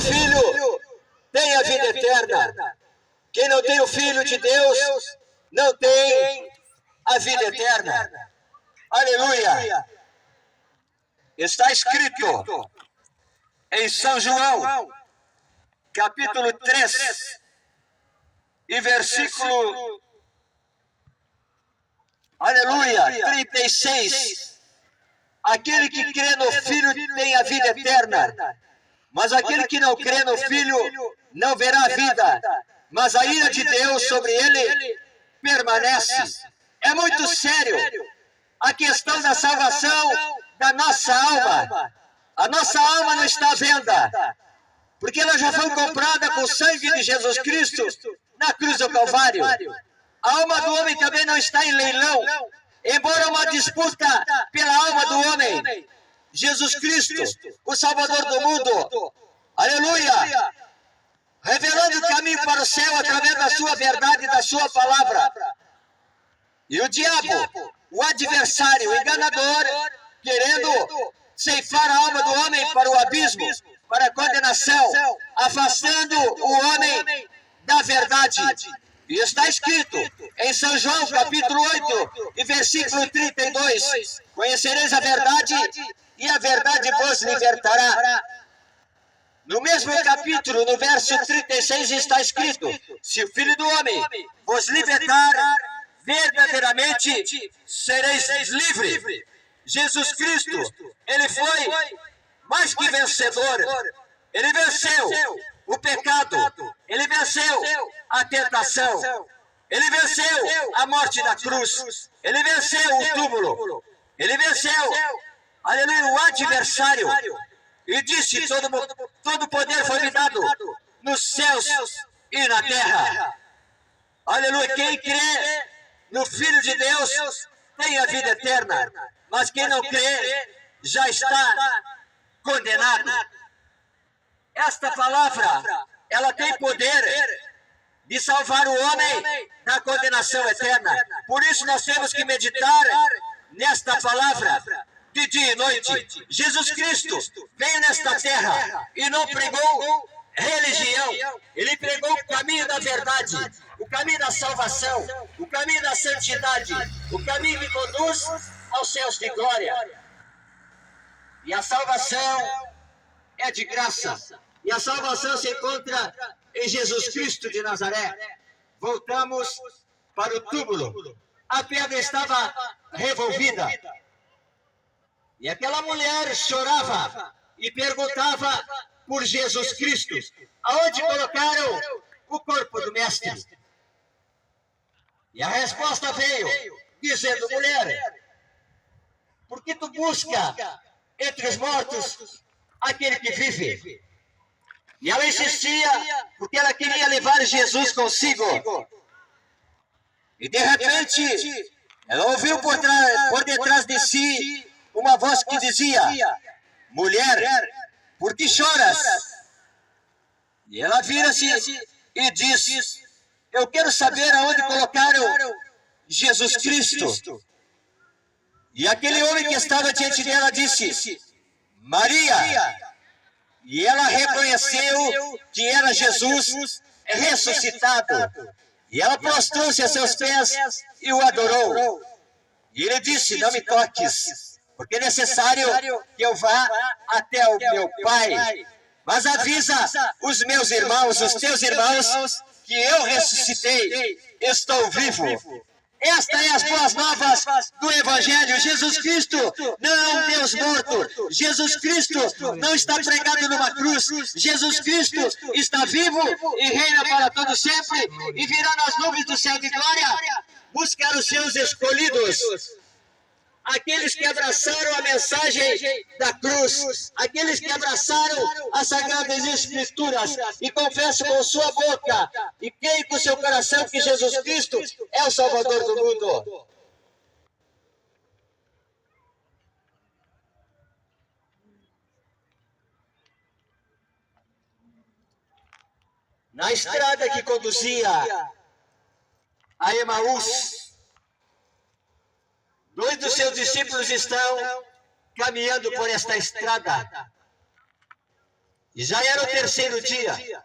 Filho tem a vida eterna. Quem não tem o Filho de Deus não tem a vida eterna. Aleluia! Está escrito em São João, capítulo 3, e versículo, aleluia, 36. Aquele que crê no Filho tem a vida eterna, mas aquele que não crê no Filho não verá a vida, mas a ira de Deus sobre ele permanece. É muito sério a questão da salvação da nossa alma. A nossa alma não está à venda, porque ela já foi comprada com o sangue de Jesus Cristo na cruz do Calvário. A alma do homem também não está em leilão, embora uma disputa pela alma do homem. Jesus Cristo, o Salvador do mundo, aleluia, revelando o caminho para o céu através da sua verdade e da sua palavra. E o diabo, o adversário, o enganador, querendo ceifar a alma do homem para o abismo, para a condenação, afastando o homem da verdade. E está escrito em São João, capítulo 8, e versículo 32, conhecereis a verdade, e a verdade vos libertará. No mesmo capítulo, no verso 36, está escrito: se o Filho do Homem vos libertar, verdadeiramente sereis livres. Jesus Cristo, ele foi mais que vencedor. Ele venceu o pecado, ele venceu a tentação, ele venceu a morte da cruz, ele venceu o túmulo, ele venceu, aleluia, o adversário. E disse: todo poder foi me dado nos céus e na terra. Aleluia, quem crê no Filho de Deus tem a vida eterna, mas quem não crê já está condenado. Esta palavra, ela tem poder de salvar o homem da condenação eterna. Por isso nós temos que meditar nesta palavra de dia e noite. Jesus Cristo veio nesta terra e não pregou religião. Ele pregou o caminho da verdade, o caminho da salvação, o caminho da santidade, o caminho que conduz aos céus de glória. E a salvação é de graça. E a salvação se encontra em Jesus Cristo de Nazaré. Voltamos para o túmulo. A pedra estava revolvida. E aquela mulher chorava e perguntava por Jesus Cristo. Aonde colocaram o corpo do mestre? E a resposta veio, dizendo: mulher, por que tu busca entre os mortos aquele que vive? E ela insistia, porque ela queria levar Jesus consigo. E de repente, ela ouviu por detrás de si uma voz que dizia: mulher, por que choras? E ela vira-se e diz: eu quero saber aonde colocaram Jesus Cristo. E aquele homem que estava diante dela disse: Maria. E ela reconheceu que era Jesus ressuscitado. E ela prostrou-se a seus pés e o adorou. E ele disse: não me toques, porque é necessário que eu vá até o meu Pai. Mas avisa os meus irmãos, os teus irmãos, que eu ressuscitei, estou vivo. Esta é as boas novas do Evangelho. Jesus Cristo não é um Deus morto. Jesus Cristo não está pregado numa cruz. Jesus Cristo está vivo e reina para todo sempre, e virá nas nuvens do céu de glória buscar os seus escolhidos. Aqueles que abraçaram a mensagem da cruz, aqueles que abraçaram as Sagradas Escrituras e confessam com sua boca e creem com seu coração que Jesus Cristo é o Salvador do mundo. Na estrada que conduzia a Emaús, dois dos seus discípulos estão caminhando por esta estrada. E já era o terceiro dia.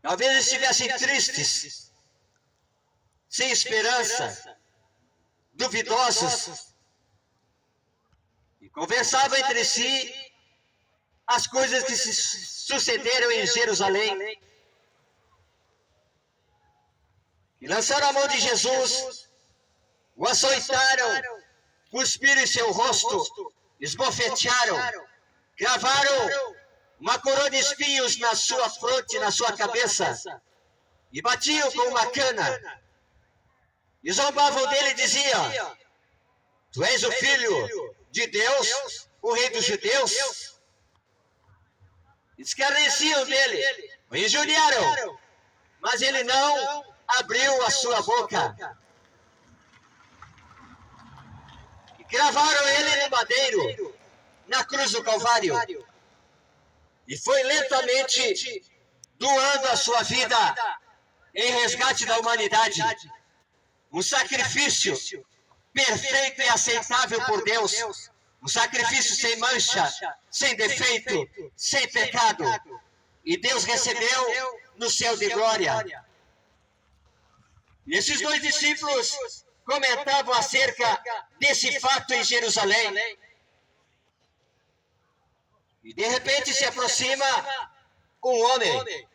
Talvez estivessem tristes, sem esperança, duvidosos. E conversavam entre si as coisas que se sucederam em Jerusalém. E lançaram a mão de Jesus, o açoitaram, cuspiram em seu rosto, esbofetearam, cravaram uma coroa de espinhos na sua fronte, na sua cabeça, e batiam com uma cana. E zombavam dele e diziam: Tu és o Filho de Deus, o Rei dos Judeus? Escarneciam dele, o injuriaram, mas ele não abriu a sua boca. E cravaram ele no madeiro, na cruz do Calvário. E foi lentamente doando a sua vida em resgate da humanidade. Um sacrifício perfeito e aceitável por Deus. Um sacrifício sem mancha, sem defeito, sem pecado. E Deus recebeu no céu de glória. E esses dois discípulos comentavam acerca desse fato em Jerusalém. E de repente se aproxima um homem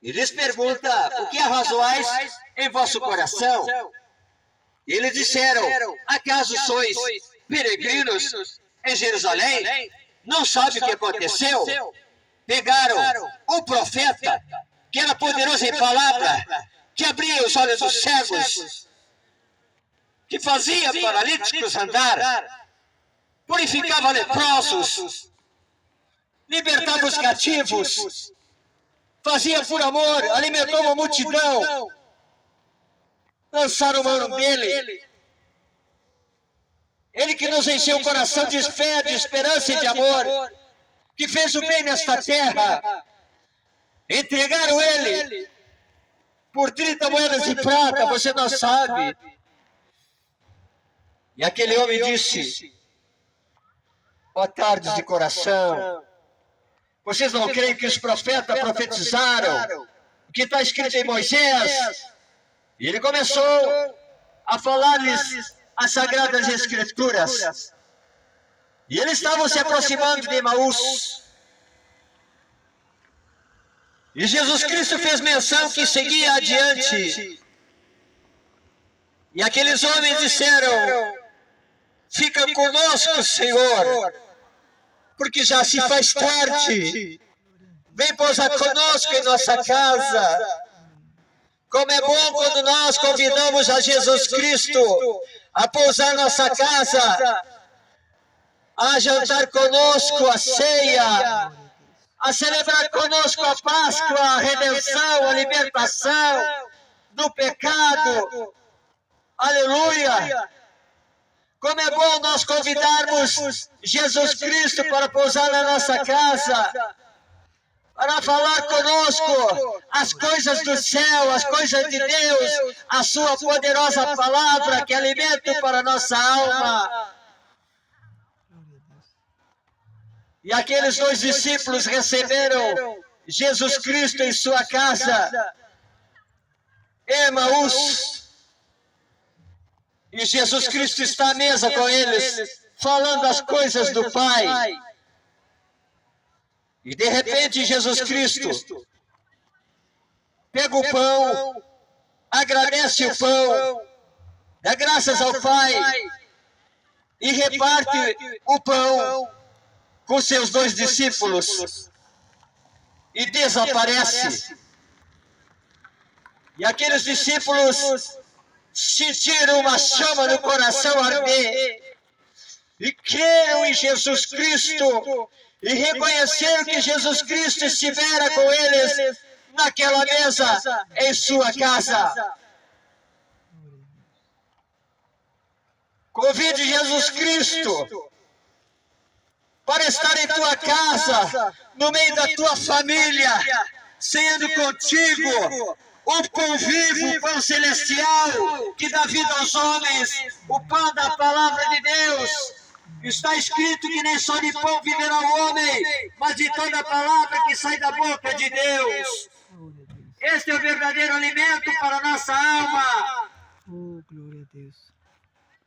e lhes pergunta: o que arrazoais em vosso coração? E eles disseram: acaso sois peregrinos em Jerusalém? Não sabe o que aconteceu? Pegaram o profeta, que era poderoso em palavra, que abria os olhos dos cegos, que fazia paralíticos andar, purificava leprosos, libertava os cativos, fazia por amor, alimentou uma multidão. Lançaram mão dele. Ele que nos encheu o coração de fé, de esperança e de amor, que fez o bem nesta terra. Entregaram ele por 30 moedas de prata, você não sabe. E aquele homem disse: ó tardes de coração, vocês não creem que os profetas profetizaram o que está escrito em Moisés? E ele começou a falar-lhes as Sagradas Escrituras. E eles estavam se aproximando de Emaús. E Jesus Cristo fez menção que seguia adiante. E aqueles homens disseram: fica conosco, Senhor, porque já se faz tarde. Vem pousar conosco em nossa casa. Como é bom quando nós convidamos a Jesus Cristo a pousar nossa casa, a jantar conosco a ceia, a celebrar conosco a Páscoa, a redenção, a libertação do pecado. Aleluia! Como é bom nós convidarmos Jesus Cristo para pousar na nossa casa, para falar conosco as coisas do céu, as coisas de Deus, a sua poderosa palavra que é alimento para a nossa alma. E aqueles dois discípulos receberam Jesus Cristo em sua casa, Emaús. E Jesus Cristo está à mesa com eles, falando as coisas do Pai. E de repente Jesus Cristo pega o pão, agradece o pão, dá graças ao Pai e reparte o pão com seus dois discípulos e desaparece. E aqueles discípulos sentiram uma chama no coração arder e creram em Jesus Cristo e reconheceram que Jesus Cristo estivera com eles naquela mesa em sua casa. Convide Jesus Cristo para estar em tua casa, no meio da tua família, sendo contigo o convívio, o pão celestial que dá vida aos homens, o pão da palavra de Deus. Está escrito que nem só de pão viverá o homem, mas de toda palavra que sai da boca de Deus. Este é o verdadeiro alimento para a nossa alma. Oh, glória a Deus.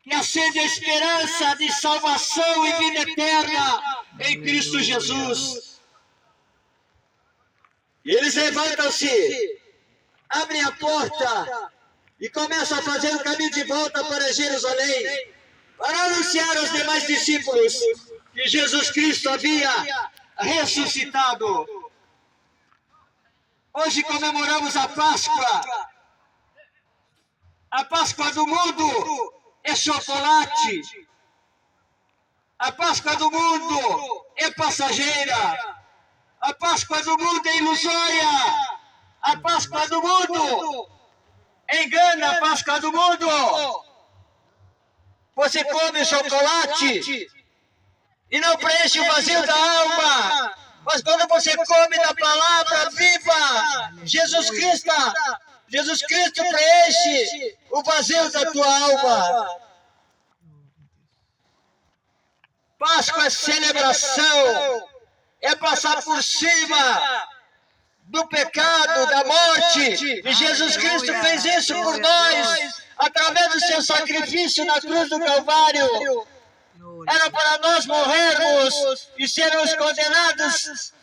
Que acende a esperança de salvação e vida eterna em Cristo Jesus. E eles levantam-se, abrem a porta e começam a fazer o caminho de volta para Jerusalém, para anunciar aos demais discípulos que Jesus Cristo havia ressuscitado. Hoje comemoramos a Páscoa. A Páscoa do mundo é chocolate. A Páscoa do mundo é passageira. A Páscoa do mundo é ilusória. A Páscoa do mundo engana. A Páscoa do mundo. Você come chocolate e não preenche o vazio da alma. Mas quando você come da palavra viva, Jesus Cristo preenche o vazio da tua alma. Páscoa é celebração, é passar por cima do pecado, da morte. E Jesus Cristo fez isso por nós, através do seu sacrifício na cruz do Calvário. Era para nós morrermos e sermos condenados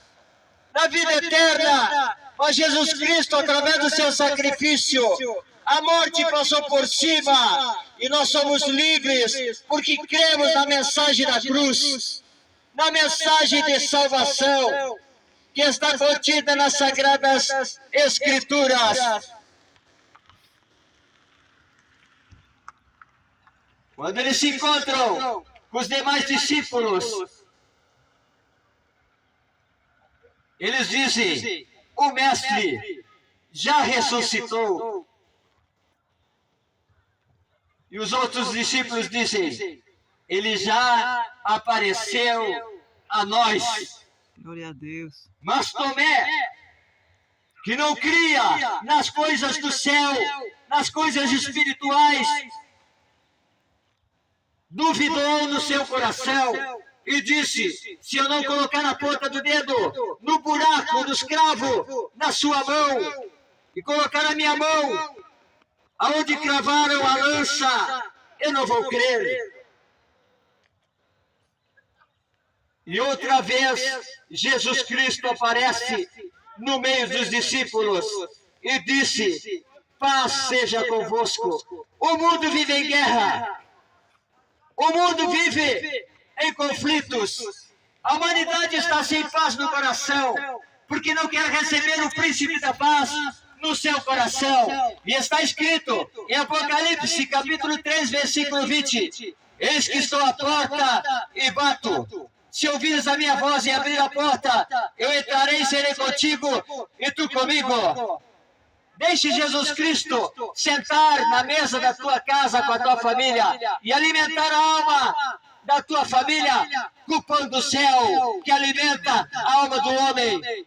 na vida eterna. Mas Jesus Cristo, através do seu sacrifício, a morte passou por cima e nós somos livres porque cremos na mensagem da cruz, na mensagem de salvação que está contida nas Sagradas Escrituras. Quando eles se encontram com os demais discípulos, eles dizem: o Mestre já ressuscitou. E os outros discípulos dizem: ele já apareceu a nós. Glória a Deus. Mas Tomé, que não cria nas coisas do céu, nas coisas espirituais, duvidou no seu coração e disse: se eu não colocar a ponta do dedo no buraco do escravo, na sua mão, e colocar a minha mão aonde cravaram a lança, eu não vou crer. E outra vez, Jesus Cristo aparece no meio dos discípulos e disse: paz seja convosco. O mundo vive em guerra. O mundo vive em conflitos. A humanidade está sem paz no coração, porque não quer receber o príncipe da paz no seu coração. E está escrito em Apocalipse, capítulo 3, versículo 20: eis que estou à porta e bato. Se ouvires a minha voz e abrir a porta, eu entrarei e serei contigo e tu comigo. Deixe Jesus Cristo sentar na mesa da tua casa com a tua família e alimentar a alma da tua família com o pão do céu que alimenta a alma do homem.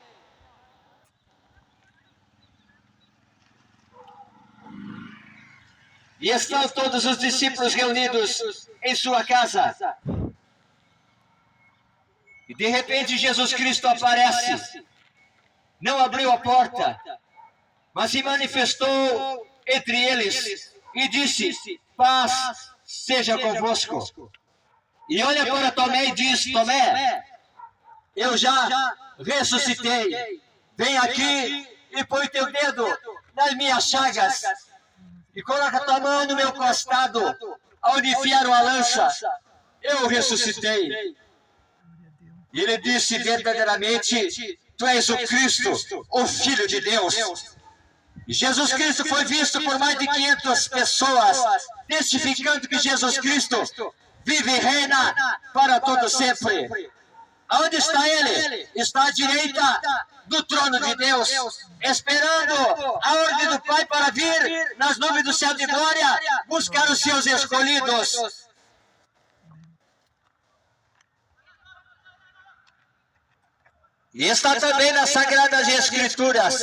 E estão todos os discípulos reunidos em sua casa. E de repente Jesus Cristo aparece. Não abriu a porta, mas se manifestou entre eles e disse: paz seja convosco. E olha para Tomé e diz: Tomé, eu já ressuscitei. Vem aqui e põe teu dedo nas minhas chagas e coloca tua mão no meu costado, onde enfiaram a lança. Eu ressuscitei. E ele disse: verdadeiramente, tu és o Cristo, o Filho de Deus. E Jesus Cristo foi visto por mais de 500 pessoas, testificando que Jesus Cristo vive e reina para todo sempre. Aonde está ele? Está à direita do trono de Deus, esperando a ordem do Pai para vir nas nuvens do céu de glória buscar os seus escolhidos. E está também nas Sagradas Escrituras,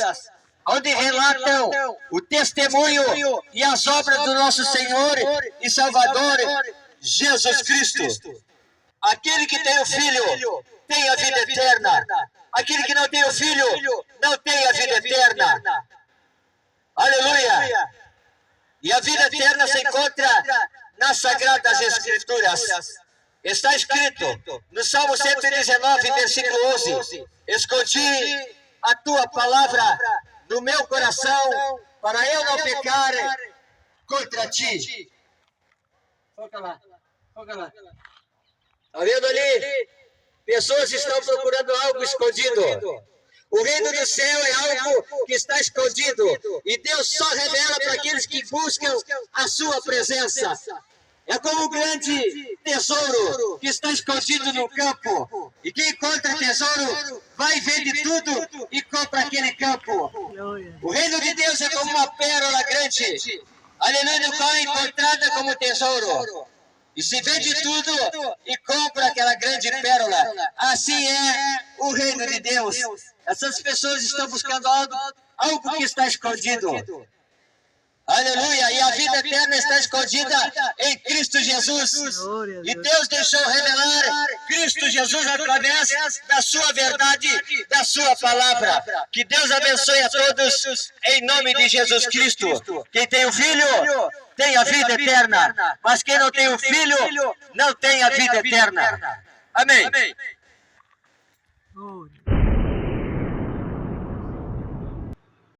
onde relatam o testemunho e as obras do nosso Senhor e Salvador Jesus Cristo. Aquele que tem o Filho tem a vida eterna. Aquele que não tem o Filho não tem a vida eterna. Aleluia! E a vida eterna se encontra nas Sagradas Escrituras. Está escrito no Salmo 119, versículo 11: escondi a tua palavra no meu coração para eu não pecar contra ti. Foca lá, foca lá. Está vendo ali? Pessoas estão procurando algo escondido. O reino do céu é algo que está escondido. E Deus só revela para aqueles que buscam a sua presença. É como um grande tesouro que está escondido no campo. E quem encontra tesouro vai vende tudo e compra aquele campo. Glória. O reino de Deus é como uma pérola grande. Aleluia, no qual é encontrada como tesouro. E se vende tudo e compra aquela grande pérola. Assim é o reino de Deus. Essas pessoas estão buscando algo que está escondido. Aleluia! E a vida eterna está escondida em Cristo Jesus. Glória a E Deus. Deus deixou revelar Cristo Jesus através da sua verdade, da sua palavra. Que Deus abençoe a todos em nome de Jesus Cristo. Quem tem o Filho tem a vida eterna, mas quem não tem o Filho não tem a vida eterna. Amém. Glória.